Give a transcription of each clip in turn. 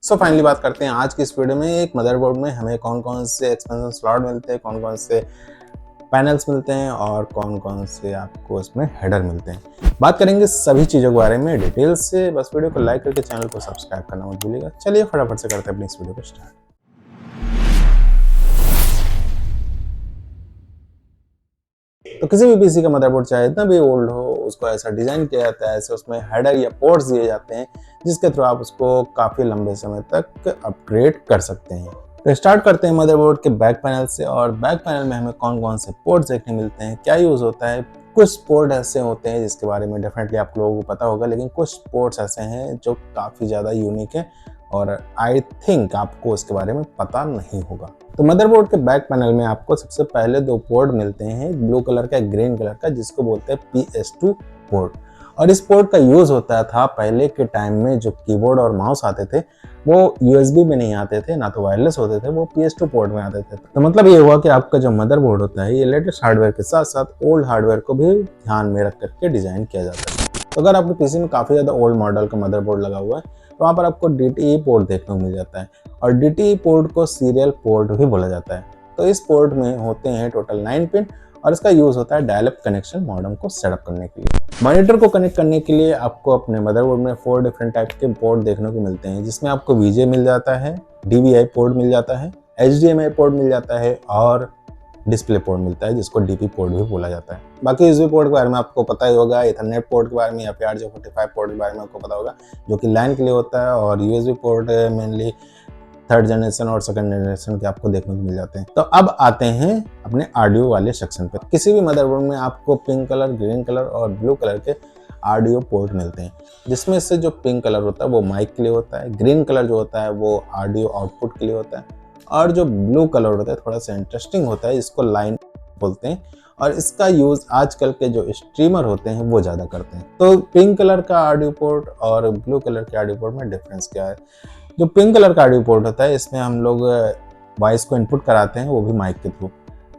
So finally बात करते हैं आज की इस वीडियो में एक मदरबोर्ड में हमें कौन कौन से एक्सपेंशन स्लॉट मिलते हैं, कौन कौन से पैनल्स मिलते हैं और कौन कौन से आपको इसमें हेडर मिलते हैं। बात करेंगे सभी चीज़ों के बारे में डिटेल से। बस वीडियो को लाइक करके चैनल को सब्सक्राइब करना मत भूलिएगा। चलिए फटाफट से करते हैं अपनी इस वीडियो को स्टार्ट। तो किसी भी पीसी का मदरबोर्ड चाहे इतना भी ओल्ड हो, उसको ऐसा डिजाइन किया जाता है, ऐसे उसमें हेडर या पोर्ट्स दिए जाते हैं जिसके थ्रू आप उसको काफ़ी लंबे समय तक अपग्रेड कर सकते हैं। तो स्टार्ट करते हैं मदरबोर्ड के बैक पैनल से। और बैक पैनल में हमें कौन कौन से पोर्ट्स देखने मिलते हैं, क्या यूज़ होता है। कुछ पोर्ट ऐसे होते हैं जिसके बारे में डेफिनेटली आप लोगों को पता होगा, लेकिन कुछ पोर्ट्स ऐसे हैं जो काफ़ी ज़्यादा यूनिक है और आई थिंक आपको उसके बारे में पता नहीं होगा। तो मदरबोर्ड के बैक पैनल में आपको सबसे पहले दो पोर्ट मिलते हैं, ब्लू कलर का, ग्रीन कलर का, जिसको बोलते हैं PS2 पोर्ट। और इस पोर्ट का यूज़ होता था पहले के टाइम में जो कीबोर्ड और माउस आते थे वो USB में नहीं आते थे, ना तो वायरलेस होते थे, वो PS2 पोर्ट में आते थे। तो मतलब ये हुआ कि आपका जो मदरबोर्ड होता है ये लेटेस्ट हार्डवेयर के साथ साथ ओल्ड हार्डवेयर को भी ध्यान में रख करके डिज़ाइन किया जाता है। तो अगर आपके पीसी में काफ़ी ज़्यादा ओल्ड मॉडल का मदरबोर्ड लगा हुआ है तो वहाँ पर आपको DTE पोर्ट देखने को मिल जाता है। और DTE पोर्ट को सीरियल पोर्ट भी बोला जाता है। तो इस पोर्ट में होते हैं टोटल 9 पिन और इसका यूज़ होता है डायल अप कनेक्शन मॉडेम को सेटअप करने के लिए। मॉनिटर को कनेक्ट करने के लिए आपको अपने मदरबोर्ड में 4 डिफरेंट टाइप के पोर्ट देखने को मिलते हैं, जिसमें आपको VGA मिल जाता है, DVI पोर्ट मिल जाता है, HDMI पोर्ट मिल जाता है और डिस्प्ले पोर्ट मिलता है जिसको DP पोर्ट भी बोला जाता है। बाकी USB पोर्ट के बारे में आपको पता ही होगा, ईथरनेट पोर्ट के बारे में या फिर RJ45 पोर्ट के बारे में आपको पता होगा जो कि LAN के लिए होता है। और USB port mainly 3rd generation और 2nd जनरेशन के आपको देखने को मिल जाते हैं। तो अब आते हैं अपने ऑडियो वाले सेक्शन पे। किसी भी मदरबोर्ड में आपको पिंक कलर, ग्रीन कलर और ब्लू कलर के ऑडियो पोर्ट मिलते हैं, जिसमें से जो पिंक कलर होता है वो माइक के लिए होता है, ग्रीन कलर जो होता है वो ऑडियो आउटपुट के लिए होता है और जो ब्लू कलर होता है थोड़ा सा इंटरेस्टिंग होता है, इसको लाइन बोलते हैं। और इसका यूज़ आजकल के जो स्ट्रीमर होते हैं वो ज़्यादा करते हैं। तो पिंक कलर का ऑडियो पोर्ट और ब्लू कलर के ऑडियो पोर्ट में डिफरेंस क्या है। जो पिंक कलर का ऑडियो पोर्ट होता है इसमें हम लोग वॉइस को इनपुट कराते हैं, वो भी माइक के थ्रू।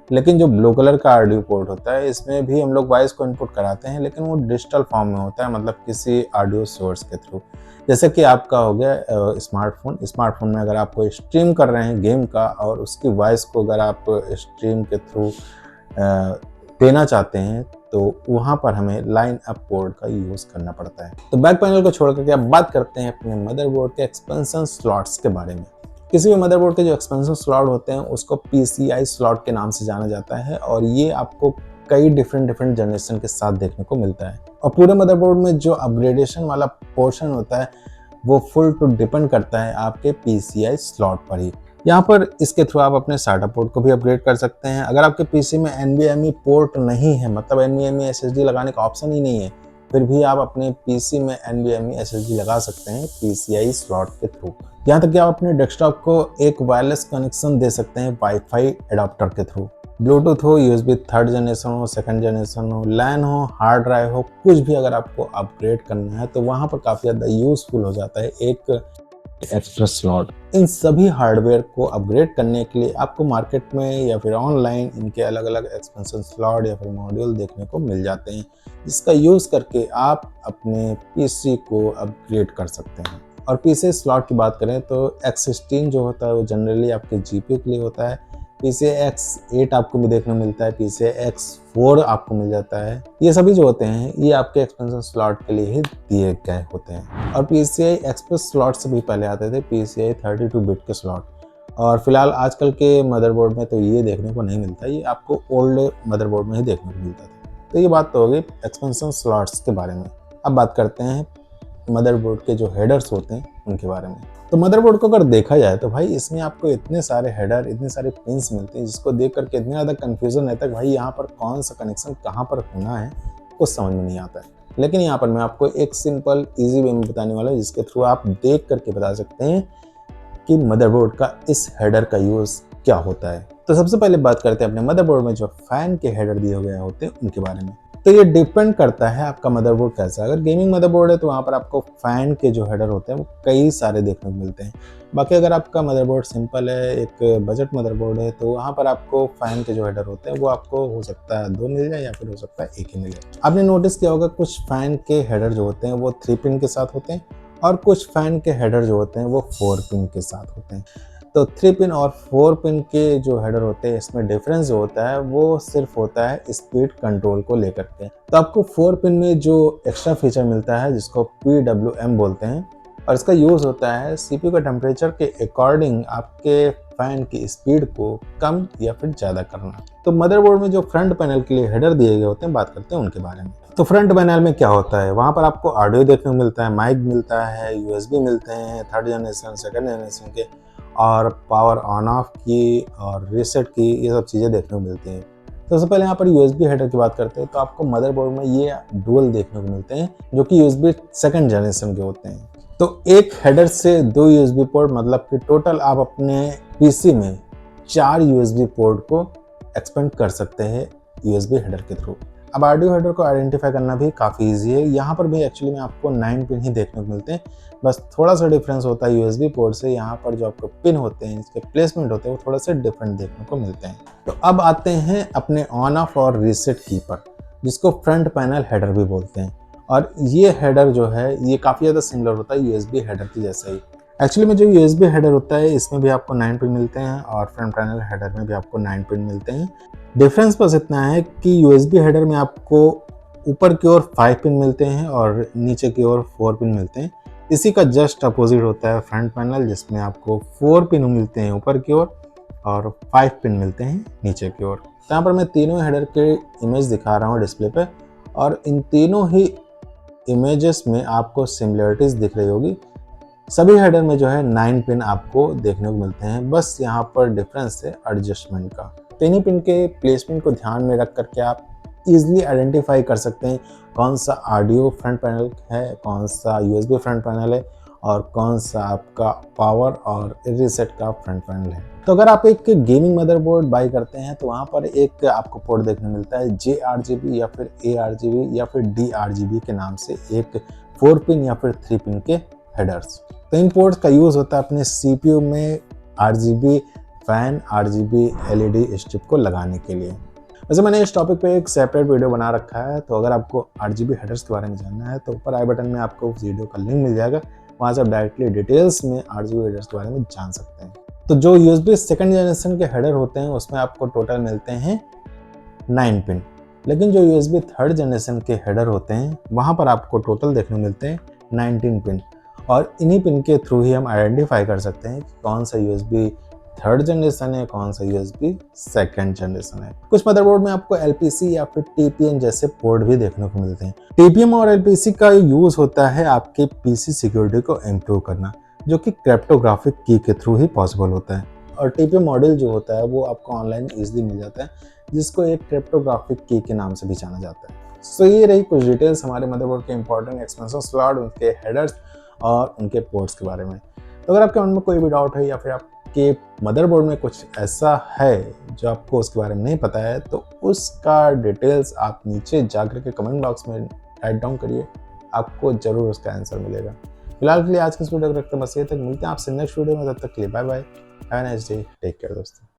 लेकिन जो ब्लू कलर का ऑडियो पोर्ट होता है इसमें भी हम लोग वॉइस को इनपुट कराते हैं, लेकिन वो डिजिटल फॉर्म में होता है, मतलब किसी ऑडियो सोर्स के थ्रू। जैसे कि आपका हो गया स्मार्टफोन में अगर आप कोई स्ट्रीम कर रहे हैं गेम का और उसकी वॉइस को अगर आप स्ट्रीम के थ्रू देना चाहते हैं तो वहाँ पर हमें लाइन अप पोर्ट का यूज़ करना पड़ता है। तो बैक पैनल को छोड़ करके अब बात करते हैं अपने मदरबोर्ड के एक्सपेंशन स्लॉट्स के बारे में। किसी भी मदरबोर्ड के जो एक्सपेंशन स्लॉट होते हैं उसको PCI स्लॉट के नाम से जाना जाता है और ये आपको कई डिफरेंट जनरेशन के साथ देखने को मिलता है। और पूरे मदरबोर्ड में जो अपग्रेडेशन वाला पोर्शन होता है वो फुल टू डिपेंड करता है आपके PCI स्लॉट पर ही। यहाँ पर इसके थ्रू आप अपने SATA पोर्ट को भी अपग्रेड कर सकते हैं। अगर आपके पीसी में NVMe पोर्ट नहीं है, मतलब NVMe SSD लगाने का ऑप्शन ही नहीं है, फिर भी आप अपने पीसी में NVMe SSD लगा सकते हैं PCI स्लॉट के थ्रू। यहाँ तक कि आप अपने डेस्कटॉप को एक वायरलेस कनेक्शन दे सकते हैं वाईफाई एडाप्टर के थ्रू। ब्लूटूथ हो, USB 3rd जनरेशन हो, 2nd जनरेशन हो, LAN हो, हार्ड ड्राइव हो, कुछ भी अगर आपको अपग्रेड करना है तो वहाँ पर काफ़ी ज़्यादा यूज़फुल हो जाता है एक एक्स्ट्रा स्लॉट। इन सभी हार्डवेयर को अपग्रेड करने के लिए आपको मार्केट में या फिर ऑनलाइन इनके अलग अलग एक्सपेंशन स्लॉट या फिर मॉड्यूल देखने को मिल जाते हैं, जिसका यूज़ करके आप अपने पीसी को अपग्रेड कर सकते हैं। और पीसी स्लॉट की बात करें तो X16 जो होता है वो जनरली आपके GPU के लिए होता है। PCI X8 आपको भी देखने को मिलता है, PCI X4 आपको मिल जाता है। ये सभी जो होते हैं ये आपके एक्सपेंशन स्लॉट के लिए ही दिए गए होते हैं। और PCI Express स्लॉट से भी पहले आते थे PCI 32 बिट के स्लॉट। और फिलहाल आजकल के मदरबोर्ड में तो ये देखने को नहीं मिलता, ये आपको ओल्ड मदरबोर्ड में ही देखने को मिलता था। तो ये बात तो हो गई एक्सपेंशन स्लॉट्स के बारे में। अब बात करते हैं मदरबोर्ड के जो हेडर्स होते हैं उनके बारे में। तो मदरबोर्ड को अगर देखा जाए तो भाई इसमें आपको इतने सारे हेडर, इतने सारे पिंस मिलते हैं जिसको देख करके इतना ज़्यादा कन्फ्यूजन रहता है कि भाई यहाँ पर कौन सा कनेक्शन कहाँ पर होना है कुछ समझ में नहीं आता है। लेकिन यहाँ पर मैं आपको एक सिंपल ईजी वे में बताने वाला हूँ जिसके थ्रू आप देख करके बता सकते हैं कि मदरबोर्ड का इस हेडर का यूज़ क्या होता है। तो सबसे पहले बात करते हैं अपने मदरबोर्ड में जो फैन के हेडर दिए गए होते हैं उनके बारे में। तो ये डिपेंड करता है आपका मदरबोर्ड कैसा है। अगर गेमिंग मदरबोर्ड है तो वहाँ पर आपको फैन के जो हेडर होते हैं वो कई सारे देखने को मिलते हैं। बाकी अगर आपका मदरबोर्ड सिंपल है, एक बजट मदरबोर्ड है, तो वहाँ पर आपको फैन के जो हेडर होते हैं वो आपको हो सकता है 2 मिल जाए या फिर हो सकता है 1 ही मिल जाए। आपने नोटिस किया होगा कुछ फैन के हेडर जो होते हैं वो 3 पिन के साथ होते हैं और कुछ फैन के हेडर जो होते हैं वो 4 पिन के साथ होते हैं। तो 3 पिन और 4 पिन के जो हेडर होते हैं इसमें डिफरेंस जो होता है वो सिर्फ होता है स्पीड कंट्रोल को लेकर के। तो आपको 4 पिन में जो एक्स्ट्रा फीचर मिलता है जिसको PWM बोलते हैं, और इसका यूज़ होता है CPU के टेम्परेचर के अकॉर्डिंग आपके फैन की स्पीड को कम या फिर ज़्यादा करना। तो मदरबोर्ड में जो फ्रंट पैनल के लिए हेडर दिए गए होते हैं, बात करते हैं उनके बारे में। तो फ्रंट पैनल में क्या होता है, वहाँ पर आपको ऑडियो देखने को मिलता है, माइक मिलता है, USB मिलते हैं 3rd जनरेशन, 2nd जनरेशन के, और पावर ऑन ऑफ की और रीसेट की, ये सब चीज़ें देखने को मिलती हैं। तो सबसे पहले यहाँ पर USB हेडर की बात करते हैं तो आपको मदरबोर्ड में ये डुअल देखने को मिलते हैं जो कि USB 2nd जनरेशन के होते हैं। तो एक हेडर से 2 USB पोर्ट, मतलब कि टोटल आप अपने PC में 4 USB पोर्ट को एक्सपेंड कर सकते हैं USB हेडर के थ्रू। अब ऑडियो हेडर को आइडेंटिफाई करना भी काफ़ी इजी है। यहाँ पर भी एक्चुअली में आपको 9 पिन ही देखने को मिलते हैं, बस थोड़ा सा डिफरेंस होता है USB पोर्ट से। यहाँ पर जो आपको पिन होते हैं, इसके प्लेसमेंट होते हैं, वो थोड़ा सा डिफरेंट देखने को मिलते हैं। तो अब आते हैं अपने ऑन ऑफ और रीसेट की पर, जिसको फ्रंट पैनल हेडर भी बोलते हैं। और ये हेडर जो है ये काफ़ी ज़्यादा सिमिलर होता है USB हेडर की जैसा ही। एक्चुअली में जो USB हेडर होता है इसमें भी आपको 9 पिन मिलते हैं और फ्रंट पैनल हेडर में भी आपको 9 पिन मिलते हैं। डिफरेंस बस इतना है कि USB हेडर में आपको ऊपर की ओर 5 पिन मिलते हैं और नीचे की ओर 4 पिन मिलते हैं। इसी का जस्ट अपोजिट होता है फ्रंट पैनल, जिसमें आपको 4 पिन मिलते हैं ऊपर की ओर और 5 पिन मिलते हैं नीचे की ओर। तो यहाँ पर मैं तीनों हेडर के इमेज दिखा रहा हूँ डिस्प्ले पे, और इन तीनों ही इमेजेस में आपको सिमिलरिटीज दिख रही होगी। सभी हेडर में जो है 9 पिन आपको देखने को मिलते हैं, बस यहाँ पर डिफरेंस है एडजस्टमेंट का। तो इन्हीं पिन के प्लेसमेंट को ध्यान में रख करके आप इजीली आइडेंटिफाई कर सकते हैं कौन सा ऑडियो फ्रंट पैनल है, कौन सा USB फ्रंट पैनल है और कौन सा आपका पावर और रीसेट का फ्रंट पैनल है। तो अगर आप एक गेमिंग मदरबोर्ड बाई करते हैं तो वहाँ पर एक आपको पोर्ट देखने मिलता है JRGB या फिर ARGB या फिर DRGB के नाम से, एक 4 पिन या फिर 3 पिन के हेडर्स। तो इन पोर्ट्स का यूज़ होता है अपने CPU में RGB fan, RGB LED strip को लगाने के लिए। वैसे मैंने इस टॉपिक पे एक सेपरेट वीडियो बना रखा है, तो अगर आपको RGB हेडर्स के बारे में जानना है तो ऊपर आई बटन में आपको उस वीडियो का लिंक मिल जाएगा, वहाँ से आप डायरेक्टली डिटेल्स में RGB हेडर्स के बारे में जान सकते हैं। तो जो USB 2nd जनरेशन के हेडर होते हैं उसमें आपको टोटल मिलते हैं 9 पिन, लेकिन जो USB 3rd जनरेशन के हेडर होते हैं वहाँ पर आपको टोटल देखने मिलते हैं 19 पिन। और इन्हीं पिन के थ्रू ही हम आइडेंटिफाई कर सकते हैं कि कौन सा USB 3rd जनरेशन है, कौन सा USB 2nd जनरेशन है। कुछ मदरबोर्ड में आपको LPC या फिर TPM जैसे पोर्ट भी देखने को मिलते हैं। TPM और LPC का यूज होता है आपके PC सिक्योरिटी को इम्प्रूव करना, जो कि क्रिप्टोग्राफिक की के थ्रू ही पॉसिबल होता है। और TPM मॉडल जो होता है वो आपको ऑनलाइन ईजिली मिल जाता है, जिसको एक क्रिप्टोग्राफिक की के नाम से भी जाना जाता है। सो ये रही कुछ डिटेल्स हमारे मदरबोर्ड के इंपॉर्टेंट एक्सपेंशन स्लॉट, उनके हेडर्स और उनके पोर्ट्स के बारे में। तो अगर आपके मन में कोई भी डाउट है या फिर आपके मदरबोर्ड में कुछ ऐसा है जो आपको उसके बारे में नहीं पता है, तो उसका डिटेल्स आप नीचे जाकर के कमेंट बॉक्स में राइट डाउन करिए, आपको जरूर उसका आंसर मिलेगा। फिलहाल के लिए आज के इस वीडियो को रखते हैं बस ये तक, मिलते हैं आपसे नेक्स्ट वीडियो में, तब तक के लिए bye bye, have a nice day, take care दोस्तों।